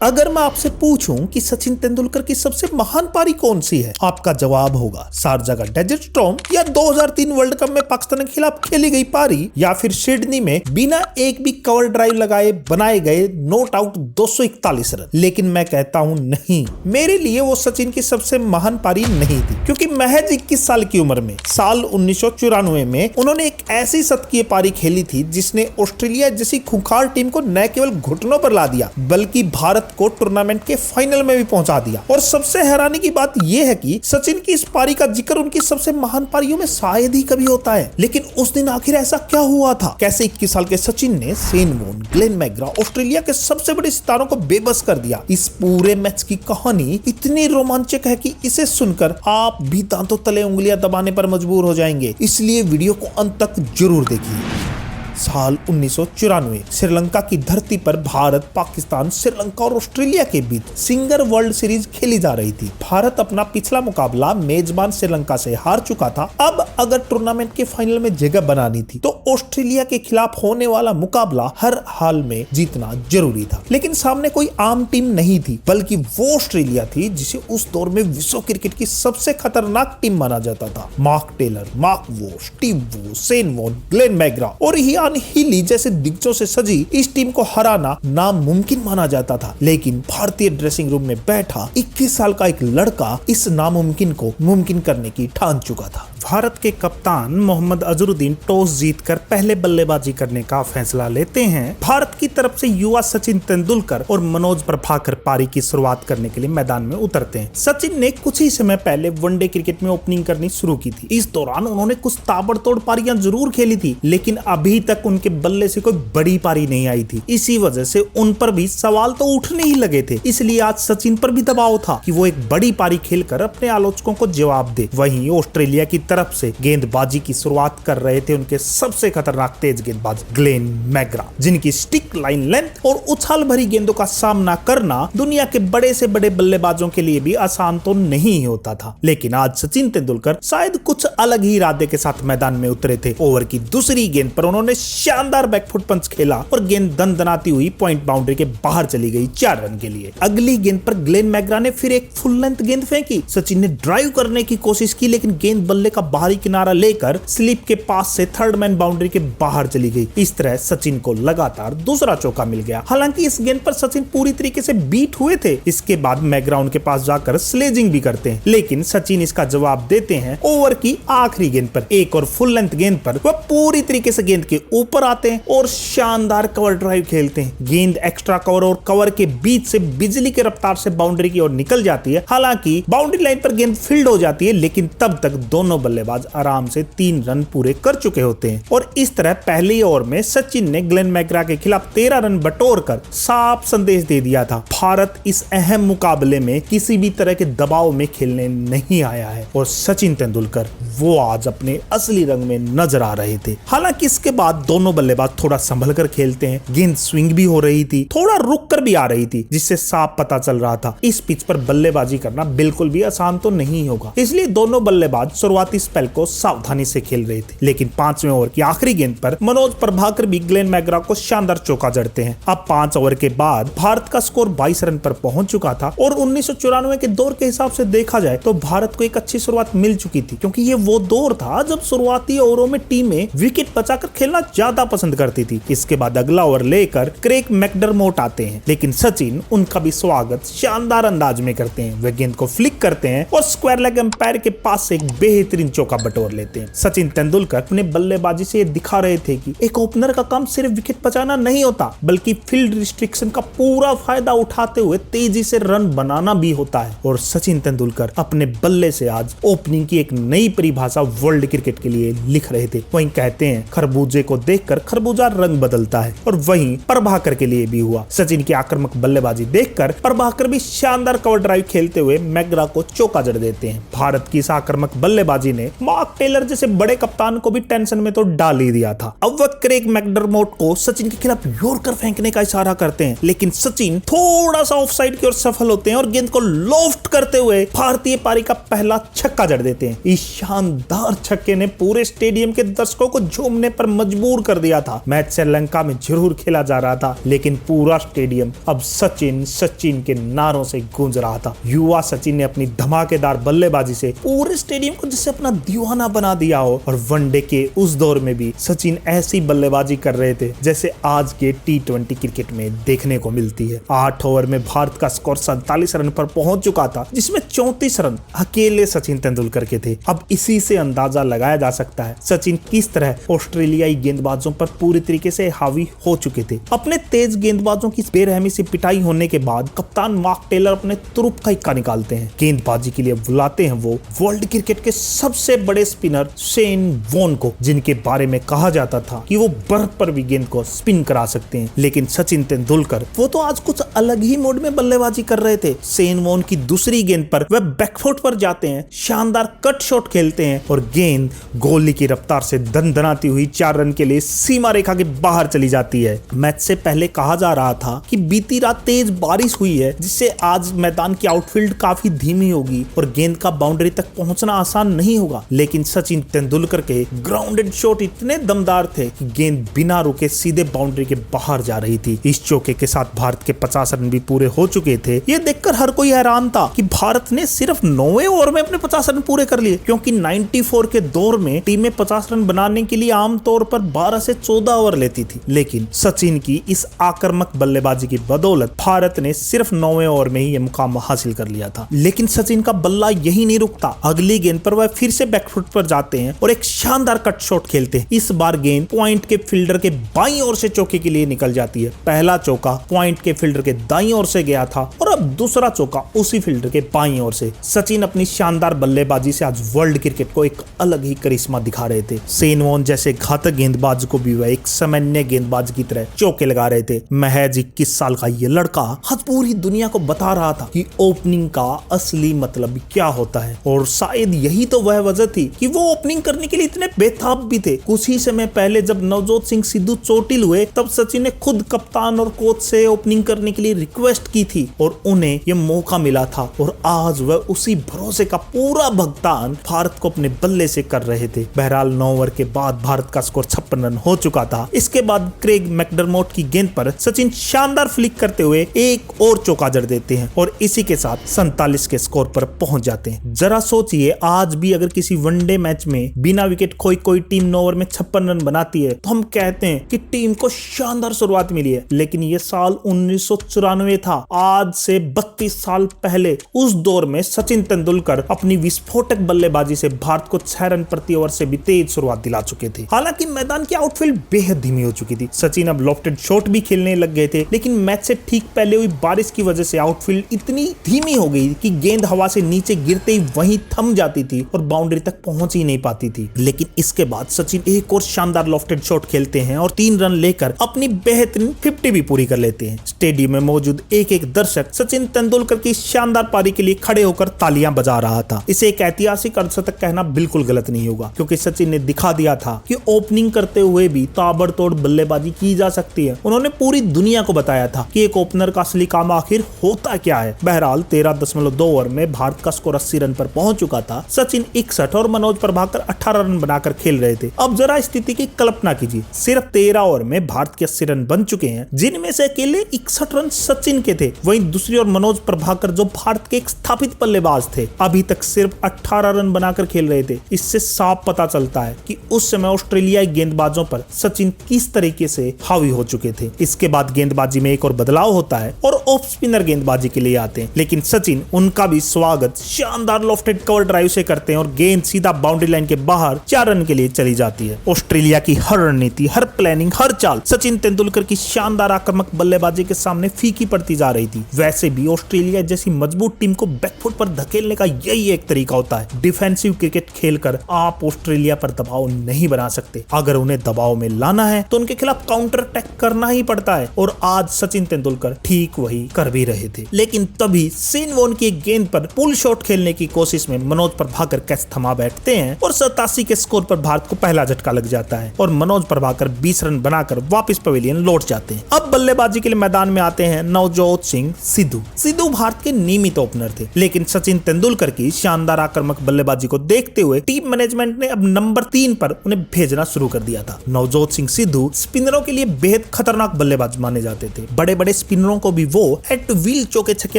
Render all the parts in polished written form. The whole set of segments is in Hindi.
अगर मैं आपसे पूछूं कि सचिन तेंदुलकर की सबसे महान पारी कौन सी है, आपका जवाब होगा शारजाह का डेजर्ट स्टॉर्म, या 2003 वर्ल्ड कप में पाकिस्तान के खिलाफ खेली गई पारी, या फिर सिडनी में बिना एक भी कवर ड्राइव लगाए बनाए गए नॉट आउट 241 रन। लेकिन मैं कहता हूं नहीं, मेरे लिए वो सचिन की सबसे महान पारी नहीं थी, क्योंकि महज 21 साल की उम्र में साल 1994 में उन्होंने एक ऐसी शतकीय पारी खेली थी जिसने ऑस्ट्रेलिया जैसी खूंखार टीम को न केवल घुटनों पर ला दिया बल्कि भारत को टूर्नामेंट के फाइनल में भी पहुंचा दिया। और सबसे हैरानी की बात यह है कि सचिन की इस पारी का जिक्र उनकी सबसे महान पारियों में शायद ही कभी होता है। लेकिन उस दिन आखिर ऐसा क्या हुआ था? कैसे 21 साल के सचिन ने Shane Warne, Glenn McGrath, Australia के सबसे बड़े सितारों को बेबस कर दिया? इस पूरे मैच की कहानी इतनी रोमांचक है कि इसे सुनकर आप भी दांतों तले उंगलियां दबाने पर मजबूर हो जाएंगे, इसलिए वीडियो को अंत तक जरूर देखिए। साल 1994 श्रीलंका की धरती पर भारत, पाकिस्तान, श्रीलंका और ऑस्ट्रेलिया के बीच सिंगर वर्ल्ड सीरीज खेली जा रही थी। भारत अपना पिछला मुकाबला मेजबान श्रीलंका से हार चुका था। अब अगर टूर्नामेंट के फाइनल में जगह बनानी थी तो ऑस्ट्रेलिया के खिलाफ होने वाला मुकाबला हर हाल में जीतना जरूरी था। लेकिन सामने कोई आम टीम नहीं थी, बल्कि वो ऑस्ट्रेलिया थी जिसे उस दौर में विश्व क्रिकेट की सबसे खतरनाक टीम माना जाता था। Mark Taylor, Mark Waugh, Steve वो, शेन वॉर्न, ग्लेन मैकग्रा और हीली जैसे दिग्गजों से सजी इस टीम को हराना नामुमकिन माना जाता था। लेकिन भारतीय ड्रेसिंग रूम में बैठा 21 साल का एक लड़का इस नामुमकिन को मुमकिन करने की ठान चुका था। भारत के कप्तान मोहम्मद अजहरुद्दीन टॉस जीतकर पहले बल्लेबाजी करने का फैसला लेते हैं। भारत की तरफ से युवा सचिन तेंदुलकर और मनोज प्रभाकर पारी की शुरुआत करने के लिए मैदान में उतरते हैं। सचिन ने कुछ ही समय पहले वनडे क्रिकेट में ओपनिंग करनी शुरू की थी। इस दौरान उन्होंने कुछ ताबड़तोड़ पारियां जरूर खेली थी, लेकिन अभी तक उनके बल्ले से कोई बड़ी पारी नहीं आई थी। इसी वजह से उन पर भी सवाल तो उठने ही लगे थे। इसलिए आज सचिन पर भी दबाव था कि वो एक बड़ी पारी खेलकर अपने आलोचकों को जवाब दे। वहीं ऑस्ट्रेलिया की तरफ से गेंदबाजी की शुरुआत कर रहे थे उनके सबसे खतरनाक तेज गेंदबाज ग्लेन मैकग्रा, जिनकी स्टिक लाइन लेंथ और उछाल भरी गेंदों का सामना करना दुनिया के बड़े से बड़े बल्लेबाजों के लिए भी आसान तो नहीं होता था। लेकिन आज सचिन तेंदुलकर शायद कुछ अलग ही इरादे के साथ मैदान में उतरे थे। ओवर की दूसरी गेंद पर उन्होंने शानदार बैकफुट पंच खेला और गेंद दनदनाती हुई पॉइंट बाउंड्री के बाहर चली गई 4 रन के लिए। अगली गेंद पर ग्लेन मैकग्रा ने फिर एक फुल लेंथ गेंद फेंकी। सचिन ने ड्राइव करने की कोशिश की, लेकिन गेंद बल्ले का बाहरी किनारा लेकर स्लिप के पास से थर्ड मैन बाउंड्री के बाहर चली गई। इस तरह सचिन को लगातार दूसरा चौका मिल गया। हालांकि इस गेंद पर सचिन पूरी तरीके से बीट हुए थे। इसके बाद मैकग्रा उनके पास जाकर स्लेजिंग भी करते हैं, लेकिन सचिन इसका जवाब देते हैं। ओवर की आखिरी गेंद पर एक और फुल लेंथ गेंद पर वह पूरी तरीके से गेंद के ऊपर आते हैं और शानदार कवर ड्राइव खेलते हैं। गेंद एक्स्ट्रा कवर और कवर के बीच से बिजली की रफ्तार से बाउंड्री की ओर निकल जाती है। हालांकि बाउंड्री लाइन पर गेंद फील्ड हो जाती है, लेकिन तब तक दोनों बल्लेबाज आराम से 3 रन पूरे कर चुके होते हैं। और इस तरह पहली ओवर में सचिन ने ग्लेन मैकग्रा के खिलाफ 13 रन बटोरकर साफ संदेश दे दिया था, भारत इस अहम मुकाबले में किसी भी तरह के दबाव में खेलने नहीं आया है। और सचिन तेंदुलकर वो आज अपने असली रंग में नजर आ रहे थे। हालांकि इसके बाद दोनों बल्लेबाज थोड़ा संभल कर खेलते हैं। गेंद स्विंग भी हो रही थी, थोड़ा रुक कर भी आ रही थी, जिससे साफ पता चल रहा था इस पिच पर बल्लेबाजी करना बिल्कुल भी आसान तो नहीं होगा। इसलिए दोनों बल्लेबाज शुरुआती स्पेल को सावधानी से खेल रहे थे। लेकिन 5वें ओवर की आखिरी गेंद पर मनोज प्रभाकर भी ग्लेन मैकग्रा को शानदार चौका जड़ते हैं। अब 5 ओवर के बाद भारत का स्कोर 22 रन पर पहुंच चुका था और 1994 के दौर के हिसाब से देखा जाए तो भारत को एक अच्छी शुरुआत मिल चुकी थी, क्योंकि ये वो दौर था जब शुरुआती ओवरों में टीमें विकेट बचाकर खेलना ज्यादा पसंद करती थी। इसके बाद अगला ओवर लेकर क्रेग मैकडरमोट आते हैं, लेकिन सचिन उनका भी स्वागत शानदार अंदाज में करते हैं। वे गेंद को फ्लिक करते हैं और स्क्वायर लेग एम्पायर के पास से एक बेहतरीन चौका बटोर लेते हैं। सचिन तेंदुलकर अपने बल्लेबाजी से दिखा रहे थे कि एक ओपनर का काम सिर्फ विकेट बचाना नहीं होता, बल्कि फील्ड रिस्ट्रिक्शन का पूरा फायदा उठाते हुए तेजी से रन बनाना भी होता है। और सचिन तेंदुलकर अपने बल्ले से आज ओपनिंग की एक नई परिभाषा वर्ल्ड क्रिकेट के लिए लिख रहे थे। वहीं कहते हैं खरबूजे को देखकर खरबूजा रंग बदलता है, और वहीं प्रभाकर के लिए भी हुआ। सचिन की आक्रामक बल्लेबाजी देखकर प्रभाकर भी शानदार कवर ड्राइव खेलते हुए मैकग्रा को चौका जड़ देते हैं। भारत की इस आक्रामक बल्लेबाजी ने मार्क टेलर जैसे बड़े कप्तान को भी टेंशन में तो डाल ही दिया था। अब वह क्रेग मैकडरमोट को सचिन के खिलाफ यॉर्कर फेंकने का इशारा करते हैं, लेकिन सचिन थोड़ा सा ऑफसाइड की ओर सफल होते हैं और गेंद को लॉफ्ट करते हुए भारतीय पारी का पहला छक्का जड़ देते हैं। इस शानदार छक्के ने पूरे स्टेडियम के दर्शकों को झूमने पर मजबूर कर दिया था। मैच श्रीलंका में जरूर खेला जा रहा था, लेकिन पूरा स्टेडियम अब सचिन सचिन के नारों से गूंज रहा था। युवा सचिन ने अपनी धमाकेदार बल्लेबाजी से पूरे स्टेडियम को जैसे अपना दीवाना बना दिया हो, और वनडे के उस दौर में भी सचिन ऐसी बल्लेबाजी कर रहे थे जैसे आज के T20 क्रिकेट में देखने को मिलती है। 8 ओवर में भारत का स्कोर 47 रन पर पहुंच चुका था, जिसमें 34 रन अकेले सचिन तेंदुलकर के थे। अब इसी से अंदाजा लगाया जा सकता है सचिन किस तरह ऑस्ट्रेलियाई गेंदबाजों पर पूरी तरीके से हावी हो चुके थे। अपने तेज गेंदबाजों की बेरहमी से पिटाई होने के बाद कप्तान मार्क टेलर अपने तुरुप का इक्का निकालते हैं। गेंदबाजी के लिए बुलाते हैं वो वर्ल्ड क्रिकेट के सबसे बड़े स्पिनर शेन वॉन को, जिनके बारे में कहा जाता था कि वो बर्फ पर भी गेंद को स्पिन करा सकते हैं। लेकिन सचिन तेंदुलकर वो तो आज कुछ अलग ही मोड में बल्लेबाजी कर रहे थे। शेन वॉन की दूसरी गेंद पर वह बैकफुट पर जाते हैं, शानदार कट शॉट खेलते हैं और गेंद गोली की रफ्तार से दनदनाती हुई 4 रन के लिए सीमा रेखा के बाहर चली जाती है। मैच से पहले कहा जा रहा था कि बीती रात तेज बारिश हुई है, जिससे आज मैदान की आउटफील्ड काफी धीमी होगी और गेंद का बाउंड्री तक पहुंचना आसान नहीं होगा। लेकिन सचिन तेंदुलकर के ग्राउंडेड शॉट इतने दमदार थे कि गेंद बिना रुके सीधे बाउंड्री के बाहर जा रही थी। इस चौके के साथ भारत के 50 रन भी पूरे हो चुके थे। ये देखकर हर कोई हैरान था कि भारत ने सिर्फ 9वें ओवर में अपने 50 रन पूरे कर लिए, क्योंकि 94 के दौर में टीमें 50 रन बनाने के लिए आमतौर पर 12 से 14 ओवर लेती थी। लेकिन सचिन की इस आक्रामक बल्लेबाजी की बदौलत भारत ने सिर्फ 9वें ओवर में ही यह मुकाम हासिल कर लिया था। लेकिन सचिन का बल्ला यही नहीं रुकता। अगली गेंद पर वह फिर से बैकफुट पर जाते हैं और एक शानदार कट शॉट खेलते हैं। इस बार गेंद पॉइंट के फील्डर के बाईं ओर से चौके के लिए निकल जाती है। पहला चौका पॉइंट के फील्डर के दाईं ओर से गया था और अब दूसरा चौका उसी फील्डर के बाईं ओर से। सचिन अपनी शानदार बल्लेबाजी से आज वर्ल्ड क्रिकेट को एक अलग ही करिश्मा दिखा रहे थे। शेन वॉन जैसे घातक गेंदबाज को भी वह एक सामान्य गेंदबाज की तरह चौके लगा रहे थे। महज 21 साल का ये लड़का आज पूरी दुनिया को बता रहा था कि ओपनिंग का असली मतलब क्या होता है, और शायद यही तो वह वजह थी कि वो ओपनिंग करने के लिए इतने बेताब भी थे। कुछ ही समय पहले जब नवजोत सिंह सिद्धू चोटिल हुए, तब सचिन ने खुद कप्तान और कोच से ओपनिंग करने के लिए रिक्वेस्ट की थी और उन्हें यह मौका मिला था, और आज वह उसी भरोसे का पूरा भुगतान भारत को अपने बल्ले से कर रहे थे। बहरहाल 9 ओवर के बाद भारत का स्कोर 56 रन हो चुका था। इसके बाद क्रेग मैकडरमोट की गेंद पर सचिन शानदार फ्लिक करते हुए एक और चौका जड़ देते हैं और इसी के साथ 47 के स्कोर पर पहुंच जाते हैं। जरा सोचिए, आज भी अगर किसी वनडे मैच में बिना विकेट खोए कोई टीम 9 ओवर में 56 रन बनाती है तो हम कहते हैं कि टीम को शानदार शुरुआत मिली है। लेकिन यह साल 1994 था। आज से 32 साल पहले उस दौर में सचिन तेंदुलकर अपनी विस्फोटक बल्लेबाजी से भारत को 6 रन प्रति ओवर से भी तेज शुरुआत दिला चुके थे। हालांकि मैदान की आउटफील्ड बेहद धीमी हो चुकी थी। सचिन अब लॉफ्टेड शॉट भी खेलने लग गए थे, लेकिन मैच से ठीक पहले हुई बारिश की वजह से आउटफील्ड इतनी धीमी हो गई कि गेंद हवा से नीचे गिरते ही वहीं थम जाती थी और बाउंड्री तक पहुंच ही नहीं पाती थी। लेकिन इसके बाद सचिन एक और शानदार लॉफ्टेड शॉट खेलते हैं और 3 रन लेकर अपनी बेहतरीन 50 भी पूरी कर लेते हैं। स्टेडियम में मौजूद एक दर्शक सचिन तेंदुलकर की शानदार पारी के लिए खड़े होकर तालियां बजा रहा था। इसे एक ऐतिहासिक अर्धशतक कहना बिल्कुल गलत नहीं होगा, क्योंकि सचिन ने दिखा दिया था कि ओपनिंग करते हुए भी ताबड़तोड़ बल्लेबाजी की जा सकती है। उन्होंने पूरी दुनिया को बताया था कि एक ओपनर का असली काम आखिर होता क्या है। बहरहाल 13.2 ओवर में भारत का स्कोर 80 रन पर पहुंच चुका था। सचिन 61 और मनोज प्रभाकर 18 रन बनाकर खेल रहे थे। अब जरा स्थिति की कल्पना कीजिए, सिर्फ 13 ओवर में भारत के 80 रन बन चुके हैं, जिनमें से अकेले 61 रन सचिन के थे। वहीं दूसरी ओर मनोज प्रभाकर, जो भारत के एक स्थापित बल्लेबाज थे, अभी तक सिर्फ 18 रन बनाकर खेल रहे थे। इससे साफ पता चलता है कि उस समय ऑस्ट्रेलियाई गेंदबाजों पर सचिन किस तरीके से हावी हो चुके थे। इसके बाद गेंदबाजी में एक और बदलाव होता है और ऑफ स्पिनर गेंदबाजी के लिए आते हैं, लेकिन सचिन उनका भी स्वागत शानदार लॉफ्टेड कवर ड्राइव से करते हैं और गेंद सीधा बाउंड्री लाइन के बाहर 4 रन के लिए चली जाती है। ऑस्ट्रेलिया की हर रणनीति, हर प्लानिंग, हर चाल सचिन तेंदुलकर की शानदार आक्रामक बल्लेबाजी के सामने फीकी पड़ती जा रही थी। वैसे वैसे भी ऑस्ट्रेलिया जैसी मजबूत टीम को बैकफुट पर धकेलने का यही एक तरीका होता है। डिफेंसिव क्रिकेट खेलकर आप ऑस्ट्रेलिया पर दबाव नहीं बना सकते। अगर उन्हें दबाव में लाना है तो उनके खिलाफ काउंटर अटैक करना ही पड़ता है, और आज सचिन तेंदुलकर ठीक वही कर भी रहे थे। लेकिन तभी शेन वॉर्न की एक गेंद पर पुल शॉट खेलने की कोशिश में मनोज प्रभाकर कैच थमा बैठते हैं और 87 के स्कोर पर भारत को पहला झटका लग जाता है और मनोज प्रभाकर 20 रन बनाकर वापस पवेलियन लौट जाते हैं। अब बल्लेबाजी के लिए मैदान में आते हैं नवजोत सिंह सिद्धू। सिद्धू भारत के नियमित ओपनर थे, लेकिन सचिन तेंदुलकर की शानदार आक्रामक बल्लेबाजी को देखते हुए टीम मैनेजमेंट ने अब नंबर 3 पर उन्हें भेजना शुरू कर दिया था। नवजोत सिंह सिद्धू स्पिनरों के लिए बेहद खतरनाक बल्लेबाज माने जाते थे। बड़े बड़े स्पिनरों को भी वो एट व्हील चौके छक्के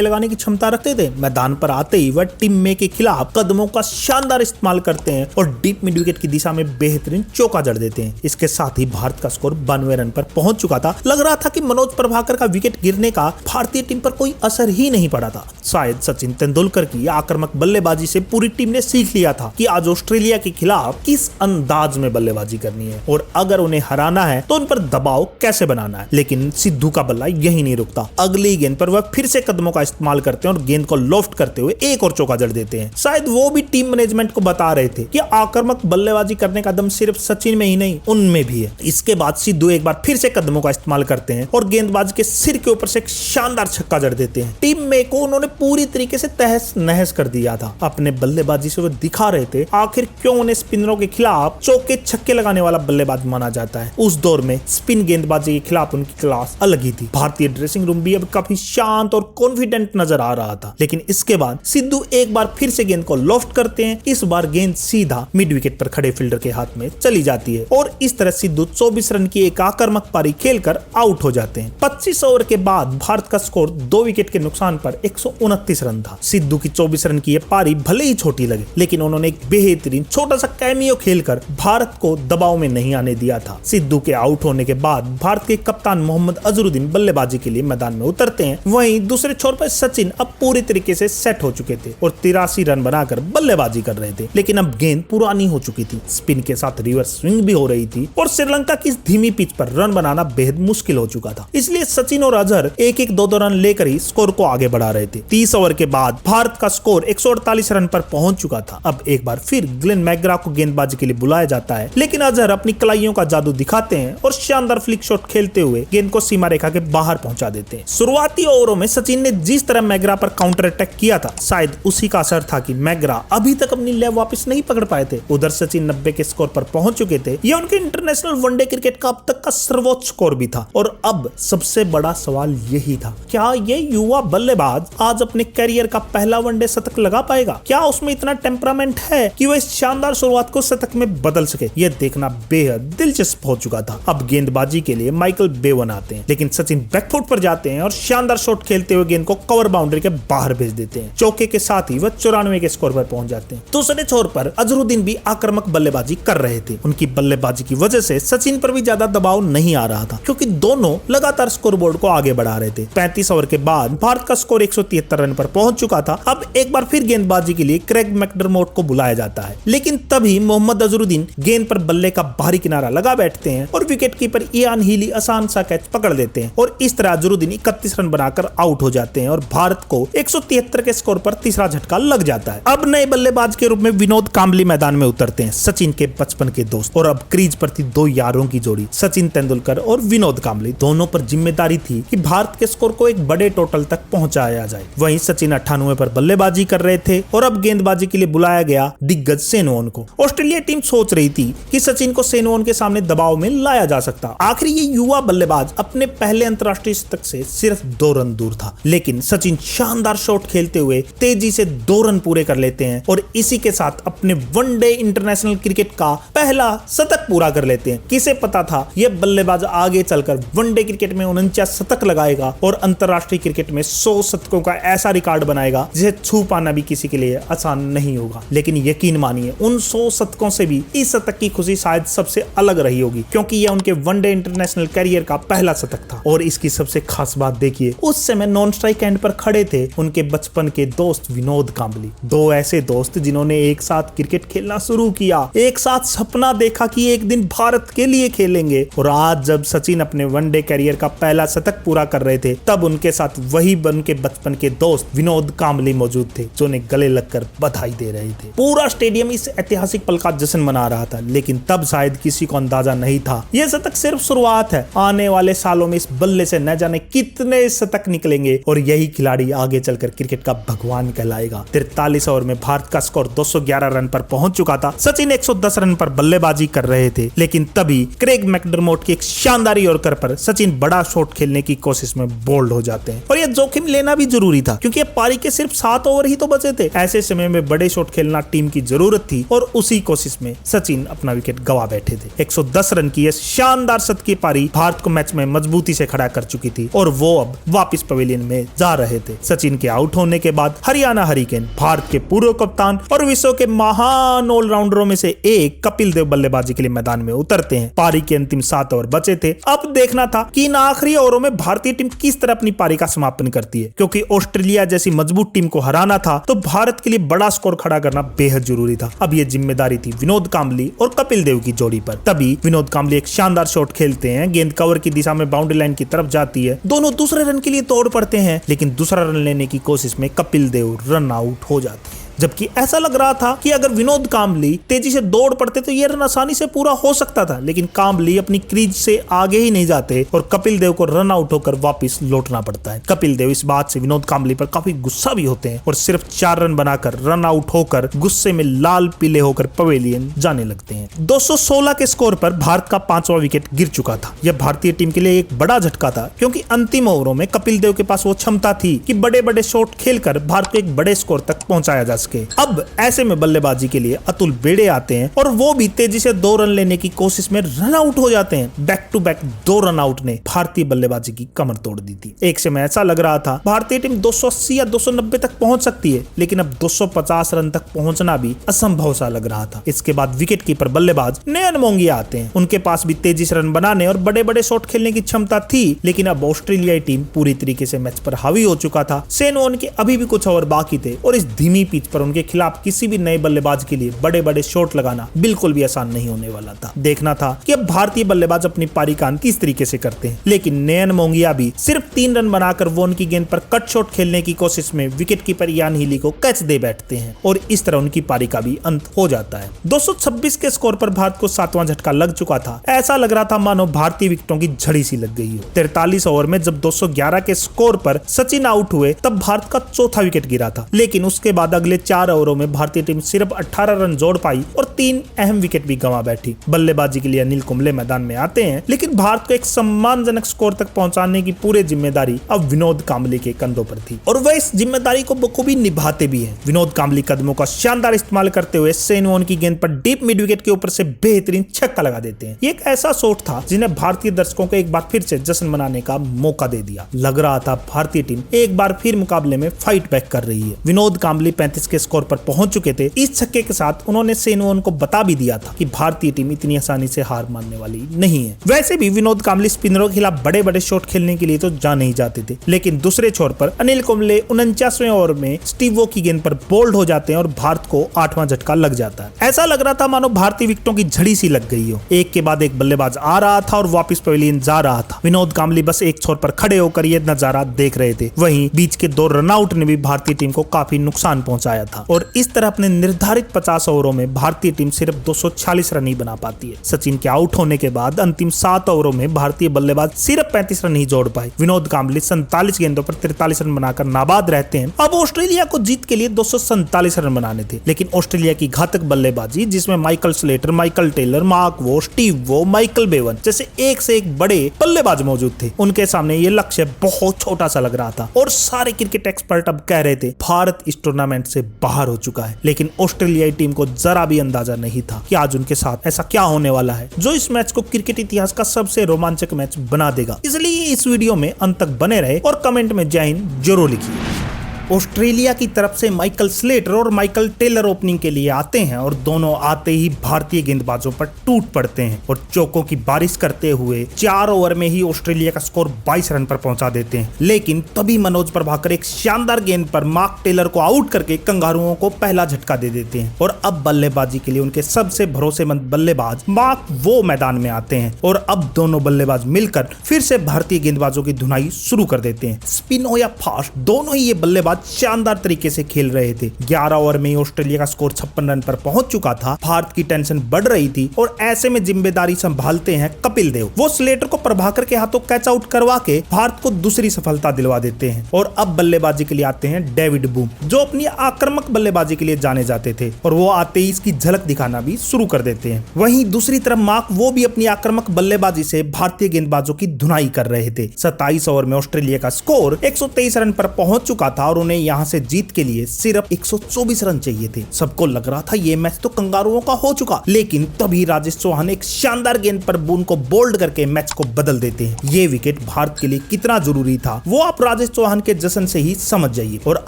लगाने की क्षमता रखते थे। मैदान पर आते ही वह टीम में के खिलाफ कदमों का शानदार इस्तेमाल करते हैं और डीप मिड विकेट की दिशा में बेहतरीन चौका जड़ देते हैं। इसके साथ ही भारत का स्कोर 92 रन पर पहुंच चुका था। लग रहा था कि मनोज प्रभाकर का विकेट गिरने का भारतीय टीम पर कोई असर ही नहीं पड़ा था। शायद सचिन तेंदुलकर की आक्रामक बल्लेबाजी से पूरी टीम ने सीख लिया था कि आज ऑस्ट्रेलिया के खिलाफ किस अंदाज में बल्लेबाजी करनी है और अगर उन्हें हराना है तो उन पर दबाव कैसे बनाना है। लेकिन सिद्धू का बल्ला यही नहीं रुकता। अगली गेंद पर वह फिर से कदमों का इस्तेमाल करते हैं और गेंद को लॉफ्ट करते हुए एक और चौका जड़ देते हैं। शायद वो भी टीम मैनेजमेंट को बता रहे थे कि आक्रामक बल्लेबाजी करने का दम सिर्फ सचिन में ही नहीं उनमें भी है। इसके बाद सिद्धू एक बार फिर से कदमों का इस्तेमाल करते हैं और गेंदबाज के सिर के ऊपर से एक शानदार छक्का जड़ देते हैं। टीम में को उन्होंने पूरी तरीके से तहस नहस कर दिया था। अपने बल्लेबाजी से वो दिखा रहे थे आखिर क्यों उन्हें स्पिनरों के खिलाफ चौके छक्के लगाने वाला बल्लेबाज माना जाता है। उस दौर में स्पिन गेंदबाजी के खिलाफ उनकी क्लास अलग ही थी। भारतीय ड्रेसिंग रूम भी अब काफी शांत और कॉन्फिडेंट नजर आ रहा था। लेकिन इसके बाद सिद्धू एक बार फिर से गेंद को लॉफ्ट करते हैं। इस बार गेंद सीधा मिड विकेट पर खड़े फील्डर के हाथ में चली जाती है और इस तरह सिद्धू 24 रन की एक आक्रामक पारी खेलकर आउट हो जाते हैं। 25 ओवर के बाद भारत का स्कोर 2 विकेट के नुकसान पर 129 रन था। सिद्धू की 24 रन की यह पारी भले ही छोटी लगे, लेकिन उन्होंने एक बेहतरीन छोटा सा कैमियो खेलकर भारत को दबाव में नहीं आने दिया था। सिद्धू के आउट होने के बाद भारत के कप्तान मोहम्मद अजहरुद्दीन बल्लेबाजी के लिए मैदान में उतरते हैं। वहीं दूसरे छोर पर सचिन अब पूरी तरीके से सेट हो चुके थे और 83 रन बनाकर बल्लेबाजी कर रहे थे। लेकिन अब गेंद पुरानी हो चुकी थी, स्पिन के साथ रिवर्स स्विंग भी हो रही थी और श्रीलंका की धीमी पिच पर रन बनाना बेहद मुश्किल हो चुका था। इसलिए सचिन और अजहर एक एक 2-2 रन लेकर ही स्कोर को आगे बढ़ा रहे थे। 30 ओवर के बाद भारत का स्कोर 148 रन पर पहुंच चुका था। अब एक बार फिर ग्लेन मैकग्रा को गेंदबाजी के लिए बुलाया जाता है, लेकिन अजहर अपनी कलाइयों का जादू दिखाते हैं और शानदार फ्लिक शॉट खेलते हुए गेंद को सीमा रेखा के बाहर पहुंचा देते हैं। शुरुआती ओवरों में सचिन ने जिस तरह मैकग्रा पर काउंटर अटैक किया था, शायद उसी का असर था कि मैकग्रा अभी तक अपनी लय वापस नहीं पकड़ पाए थे। उधर सचिन 90 के स्कोर पर पहुंच चुके थे। यह उनके इंटरनेशनल वनडे क्रिकेट का अब तक का सर्वोच्च स्कोर भी था। और अब सबसे बड़ा सवाल यही था, क्या ये युवा बल्लेबाज आज अपने करियर का पहला वनडे शतक लगा पाएगा? क्या उसमें इतना टेम्परामेंट है कि वह इस शानदार शुरुआत को शतक में बदल सके? यह देखना बेहद दिलचस्प हो चुका था। अब गेंदबाजी के लिए माइकल बेवन आते हैं, लेकिन सचिन बैकफुट पर जाते हैं और शानदार शॉट खेलते हुए गेंद को कवर बाउंड्री के बाहर भेज देते हैं। चौके के साथ ही वह 94 के स्कोर पर पहुंच जाते हैं। दूसरे छोर पर अजहरुद्दीन भी आक्रामक बल्लेबाजी कर रहे थे। उनकी बल्लेबाजी की वजह से सचिन पर भी ज्यादा दबाव नहीं आ रहा था, क्योंकि दोनों लगातार स्कोरबोर्ड को आगे बढ़ा रहे थे। 35 ओवर के बाद भारत का स्कोर 173 रन पर पहुंच चुका था। अब एक बार फिर गेंदबाजी के लिए क्रेग मैकडरमोट को बुलाया जाता है, लेकिन तभी मोहम्मद अजहरुद्दीन गेंद पर बल्ले का बाहरी किनारा लगा बैठते हैं और विकेट कीपर इयान हीली आसान सा कैच पकड़ लेते हैं और इस तरह अजहरुद्दीन 31 रन बनाकर आउट हो जाते हैं और भारत को 173 के स्कोर पर तीसरा झटका लग जाता है। अब नए बल्लेबाज के रूप में विनोद कांबली मैदान में उतरते हैं, सचिन के बचपन के दोस्त। और अब क्रीज पर थी 2 यारों की जोड़ी, सचिन तेंदुलकर और विनोद कांबली। दोनों पर जिम्मेदारी थी कि भारत के स्कोर को एक बड़े टोटल तक पहुंचाया जाए। वहीं सचिन 98 पर बल्लेबाजी कर रहे थे और अब गेंदबाजी के लिए बुलाया गया दिग्गज शेन वॉर्न को। ऑस्ट्रेलिया टीम सोच रही थी कि सचिन को शेन वॉर्न के सामने दबाव में लाया जा सकता। आखिर ये युवा बल्लेबाज अपने पहले अंतरराष्ट्रीय शतक से सिर्फ 2 रन दूर था, लेकिन सचिन शानदार शॉट खेलते हुए तेजी से 2 रन पूरे कर लेते हैं और इसी के साथ अपने वनडे इंटरनेशनल क्रिकेट का पहला शतक पूरा कर लेते हैं। किसे पता था यह बल्लेबाज आगे चलकर वनडे क्रिकेट में 49 शतक लगाएगा और अंतरराष्ट्रीय क्रिकेट में 100 शतकों का ऐसा रिकॉर्ड बनाएगा जिसे छू पाना भी किसी के लिए आसान नहीं होगा। लेकिन यकीन मानिए, उन 100 शतकों से भी इस शतक की खुशी शायद सबसे अलग रही होगी, क्योंकि यह उनके वनडे इंटरनेशनल करियर का पहला शतक था। और इसकी सबसे खास बात देखिए, उस समय नॉन स्ट्राइक एंड पर खड़े थे उनके बचपन के दोस्त विनोद कांबली। 2 ऐसे दोस्त जिन्होंने एक साथ क्रिकेट खेलना शुरू किया, एक साथ सपना देखा कि एक दिन भारत के लिए खेलेंगे। और आज जब सचिन अपने वनडे करियर का पहला शतक पूरा कर रहे थे, तब उनके साथ वही बन के बचपन के दोस्त विनोद कांबली मौजूद थे जो उन्हें गले लगकर बधाई दे रहे थे। पूरा स्टेडियम इस ऐतिहासिक पल का जश्न मना रहा था, लेकिन तब शायद किसी को अंदाजा नहीं था यह शतक सिर्फ शुरुआत है। आने वाले सालों में इस बल्ले से न जाने कितने शतक निकलेंगे और यही खिलाड़ी आगे चलकर क्रिकेट का भगवान कहलाएगा। 43 ओवर में भारत का स्कोर 211 रन पर पहुंच चुका था। सचिन 110 रन पर बल्लेबाजी कर रहे थे, लेकिन तभी क्रेग मैकडरमोट की एक शानदार यॉर्कर पर सचिन बड़ा शॉट खेलने की कोशिश में बोल्ड हो जाते हैं और यह जोखिम लेना भी जरूरी था क्योंकि पारी के सिर्फ 7 ओवर ही तो बचे थे। ऐसे समय में बड़े शॉट खेलना टीम की जरूरत थी और उसी कोशिश में सचिन अपना विकेट गवा बैठे थे। 110 रन की यह शानदार शतकीय पारी भारत को मैच में मजबूती से खड़ा कर चुकी थी और वो अब वापस पवेलियन में जा रहे थे। सचिन के आउट होने के बाद हरियाणा हरिकेन भारत के पूर्व कप्तान और विश्व के महान ऑलराउंडरों में से एक कपिल देव बल्लेबाजी के लिए मैदान में उतरते हैं। पारी के अंतिम 7 ओवर बचे थे। अब देखना था कि इन आखिरी ओवरों में भारतीय टीम किस तरह अपनी पारी का समापन करती है, क्योंकि ऑस्ट्रेलिया जैसी मजबूत टीम को हराना था तो भारत के लिए बड़ा स्कोर खड़ा करना बेहद जरूरी था। अब यह जिम्मेदारी थी विनोद कांबली और कपिल देव की जोड़ी पर। तभी विनोद कांबली एक शानदार शॉट खेलते हैं, गेंद कवर की दिशा में बाउंड्री लाइन की तरफ जाती है। दोनों दूसरे रन के लिए तोड़ पड़ते हैं, लेकिन दूसरा रन लेने की कोशिश में कपिल देव रन आउट हो जाते हैं। जबकि ऐसा लग रहा था कि अगर विनोद कांबली तेजी से दौड़ पड़ते तो यह रन आसानी से पूरा हो सकता था, लेकिन कांबली अपनी क्रीज से आगे ही नहीं जाते और कपिल देव को रन आउट होकर वापस लौटना पड़ता है। कपिल देव इस बात से विनोद कांबली पर काफी गुस्सा भी होते हैं और सिर्फ 4 रन बनाकर रन आउट होकर गुस्से में लाल पीले होकर पवेलियन जाने लगते हैं। 216 के स्कोर पर भारत का 5वां विकेट गिर चुका था। यह भारतीय टीम के लिए एक बड़ा झटका था, क्योंकि अंतिम ओवरों में कपिल देव के पास वो क्षमता थी कि बड़े बड़े शॉट खेलकर भारत को एक बड़े स्कोर तक पहुंचाया जा सके। अब ऐसे में बल्लेबाजी के लिए अतुल बेड़े आते हैं और वो भी तेजी से 2 रन लेने की कोशिश में रन आउट हो जाते हैं। Back to back 2 run out ने भारतीय बल्लेबाजी की कमर तोड़ दी थी। एक समय ऐसा लग रहा था भारतीय टीम 280 या 290 तक पहुंच सकती है, लेकिन अब 250 रन तक पहुंचना भी असंभव सा लग रहा था। इसके बाद विकेट कीपर बल्लेबाज नयन मोंगिया आते हैं। उनके पास भी तेजी से रन बनाने और बड़े बड़े शॉट खेलने की क्षमता थी, लेकिन अब ऑस्ट्रेलियाई टीम पूरी तरीके से मैच पर हावी हो चुका था। शेन वॉर्न के अभी भी कुछ ओवर बाकी थे और इस धीमी पिच पर उनके खिलाफ किसी भी नए बल्लेबाज के लिए बड़े बड़े शॉट लगाना बिल्कुल भी आसान नहीं होने वाला था। देखना था कि अब भारतीय बल्लेबाज अपनी पारी का अंत किस तरीके से करते हैं, लेकिन नयन मोंगिया भी सिर्फ 3 रन बनाकर वॉर्न की गेंद पर कट शॉट खेलने की कोशिश में विकेट कीपर यान हीली को कैच दे बैठते हैं और इस तरह उनकी पारी का भी अंत हो जाता है। 226 के स्कोर पर भारत को 7वां झटका लग चुका था। ऐसा लग रहा था मानो भारतीय विकेटों की झड़ी सी लग गई हो। 43 ओवर में जब 211 के स्कोर पर सचिन आउट हुए तब भारत का 4था विकेट गिरा था, लेकिन उसके बाद अगले 4 ओवरों में भारतीय टीम सिर्फ 18 रन जोड़ पाई और 3 अहम विकेट भी गंवा बैठी। बल्लेबाजी के लिए अनिल कुंबले मैदान में आते हैं, लेकिन भारत को एक सम्मानजनक स्कोर तक पहुंचाने की पूरी जिम्मेदारी अब विनोद कांबली के कंधों पर थी और वह इस जिम्मेदारी को बखूबी निभाते भी हैं। विनोद कांबली कदमों का शानदार इस्तेमाल करते हुए शेन वॉर्न की गेंद पर डीप मिड विकेट के ऊपर से बेहतरीन छक्का लगा देते हैं। ये एक ऐसा शॉट था जिन्हें भारतीय दर्शकों को एक बार फिर से जश्न मनाने का मौका दे दिया। लग रहा था भारतीय टीम एक बार फिर मुकाबले में फाइट बैक कर रही है। विनोद कांबली 35 के स्कोर पर पहुंच चुके थे। इस छक्के के साथ उन्होंने शेन वॉर्न को बता भी दिया था कि भारतीय टीम इतनी आसानी से हार मानने वाली नहीं है। वैसे भी विनोद कांबली स्पिनरों के खिलाफ बड़े बड़े शॉट खेलने के लिए तो जा नहीं जाते थे, लेकिन दूसरे छोर पर अनिल कुंबले 49वें ओवर में स्टीव वॉ की गेंद पर बोल्ड हो जाते हैं और भारत को 8वां झटका लग जाता है। ऐसा लग रहा था मानो भारतीय विकेटों की झड़ी सी लग गई हो। एक के बाद एक बल्लेबाज आ रहा था और वापस पवेलियन जा रहा था। विनोद कांबली बस एक छोर पर खड़े होकर यह नजारा देख रहे थे। वहीं बीच के 2 रनआउट ने भी भारतीय टीम को काफी नुकसान पहुंचाया था और इस तरह अपने निर्धारित 50 ओवरों में भारतीय टीम सिर्फ 246 रन ही बना पाती है। सचिन के आउट होने के बाद अंतिम 7 ओवरों में भारतीय बल्लेबाज सिर्फ 35 रन ही जोड़ पाए। विनोद कांबली 47 गेंदों पर 43 रन बनाकर नाबाद रहते हैं। अब ऑस्ट्रेलिया को जीत के लिए 247 रन बनाने थे, लेकिन ऑस्ट्रेलिया की घातक बल्लेबाजी जिसमें Michael Slater, Michael Taylor, Mark Waugh, Steve Waugh, Michael Bevan जैसे एक से एक बड़े बल्लेबाज मौजूद थे, उनके सामने ये लक्ष्य बहुत छोटा सा लग रहा था और सारे क्रिकेट एक्सपर्ट अब कह रहे थे भारत इस टूर्नामेंट से बाहर हो चुका है। लेकिन ऑस्ट्रेलियाई टीम को जरा भी अंदाजा नहीं था कि आज उनके साथ ऐसा क्या होने वाला है जो इस मैच को क्रिकेट इतिहास का सबसे रोमांचक मैच बना देगा। इसलिए इस वीडियो में अंत तक बने रहे और कमेंट में जय हिंद जरूर लिखिए। ऑस्ट्रेलिया की तरफ से माइकल स्लेटर और माइकल टेलर ओपनिंग के लिए आते हैं और दोनों आते ही भारतीय गेंदबाजों पर टूट पड़ते हैं और चौकों की बारिश करते हुए 4 ओवर में ही ऑस्ट्रेलिया का स्कोर 22 रन पर पहुंचा देते हैं। लेकिन तभी मनोज प्रभाकर एक शानदार गेंद पर मार्क टेलर को आउट करके कंगारुओं को पहला झटका दे देते हैं और अब बल्लेबाजी के लिए उनके सबसे भरोसेमंद बल्लेबाज मार्क वो मैदान में आते हैं और अब दोनों बल्लेबाज मिलकर फिर से भारतीय गेंदबाजों की धुनाई शुरू कर देते हैं। स्पिन हो या फास्ट, दोनों ही ये बल्लेबाज शानदार तरीके से खेल रहे थे। 11 ओवर में ऑस्ट्रेलिया का स्कोर 56 रन पर पहुंच चुका था। भारत की टेंशन बढ़ रही थी और ऐसे में जिम्मेदारी संभालते हैं कपिल देव। वो स्लेटर को प्रभाकर के हाथों कैच आउट करवा के भारत को दूसरी सफलता दिलवा देते हैं और अब बल्लेबाजी के लिए आते हैं डेविड बूम, जो अपनी आक्रामक बल्लेबाजी के लिए जाने जाते थे और वो आते ही इसकी झलक दिखाना भी शुरू कर देते हैं। वहीं दूसरी तरफ मार्क वो भी अपनी आक्रामक बल्लेबाजी से भारतीय गेंदबाजों की धुनाई कर रहे थे। 27 ओवर में ऑस्ट्रेलिया का स्कोर 123 रन पर पहुंच चुका था और उन्हें यहां से जीत के लिए सिर्फ 124 रन चाहिए थे। सबको लग रहा था ये मैच तो कंगारुओं का हो चुका, लेकिन तभी राजेश चौहान एक शानदार गेंद पर बून को बोल्ड करके मैच को बदल देते हैं। ये विकेट भारत के लिए कितना जरूरी था वो आप राजेश चौहान के जश्न से ही समझ जाइए। और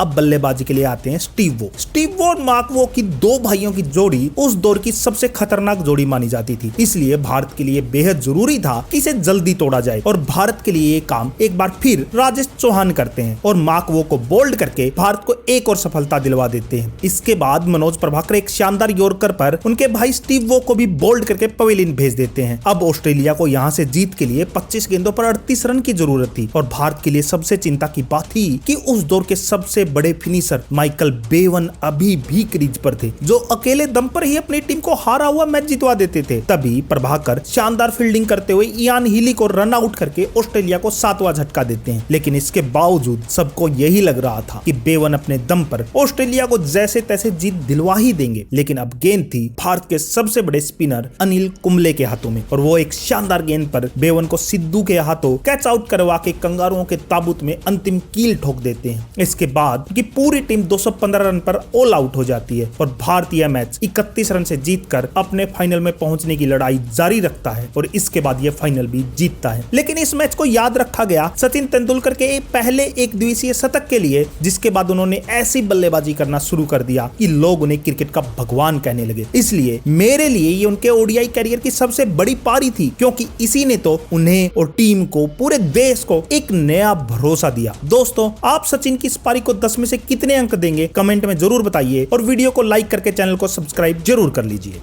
अब बल्लेबाजी के लिए आते हैं स्टीव वो और मार्क वो की दो भाइयों की जोड़ी उस दौर की सबसे खतरनाक जोड़ी मानी जाती थी, इसलिए भारत के लिए बेहद जरूरी था कि इसे जल्दी तोड़ा जाए और भारत के लिए ये काम एक बार फिर राजेश चौहान करते हैं और मार्क वो को बोल्ड करके भारत को एक और सफलता दिलवा देते हैं। इसके बाद मनोज प्रभाकर एक शानदार यॉर्कर पर उनके भाई स्टीव वो को भी बोल्ड करके पवेलियन भेज देते हैं। अब ऑस्ट्रेलिया को यहाँ से जीत के लिए 25 गेंदों पर 38 रन की जरूरत थी और भारत के लिए सबसे चिंता की बात थी कि उस दौर के सबसे बड़े फिनिशर माइकल बेवन अभी भी क्रीज पर थे, जो अकेले दम पर ही अपनी टीम को हारा हुआ मैच जितवा देते थे। तभी प्रभाकर शानदार फील्डिंग करते हुए इयान हीली को रन आउट करके ऑस्ट्रेलिया को 7वां झटका देते हैं। लेकिन इसके बावजूद सबको यही लग रहा था कि बेवन अपने दम पर ऑस्ट्रेलिया को जैसे तैसे जीत दिलवा ही देंगे, लेकिन अब गेंद थी भारत के सबसे बड़े स्पिनर अनिल कुंबले के हाथों में और वो एक शानदार गेंद पर बेवन को सिद्धू के हाथों कैच आउट करवा के कंगारुओं के ताबूत में अंतिम कील ठोक देते हैं। इसके बाद की पूरी टीम 215 रन पर ऑल आउट हो जाती है और भारत यह मैच 31 रन से जीतकर अपने फाइनल में पहुंचने की लड़ाई जारी रखता है और इसके बाद यह फाइनल भी जीतता है। लेकिन इस मैच को याद रखा गया सचिन तेंदुलकर के पहले एक दिवसीय शतक के लिए, जिसके बाद उन्होंने ऐसी बल्लेबाजी करना शुरू कर दिया कि लोग उन्हें क्रिकेट का भगवान कहने लगे। इसलिए मेरे लिए ये उनके ओडीआई करियर की सबसे बड़ी पारी थी, क्योंकि इसी ने तो उन्हें और टीम को, पूरे देश को एक नया भरोसा दिया। दोस्तों, आप सचिन की इस पारी को 10 में से कितने अंक देंगे कमेंट में जरूर बताइए और वीडियो को लाइक करके चैनल को सब्सक्राइब जरूर कर लीजिए।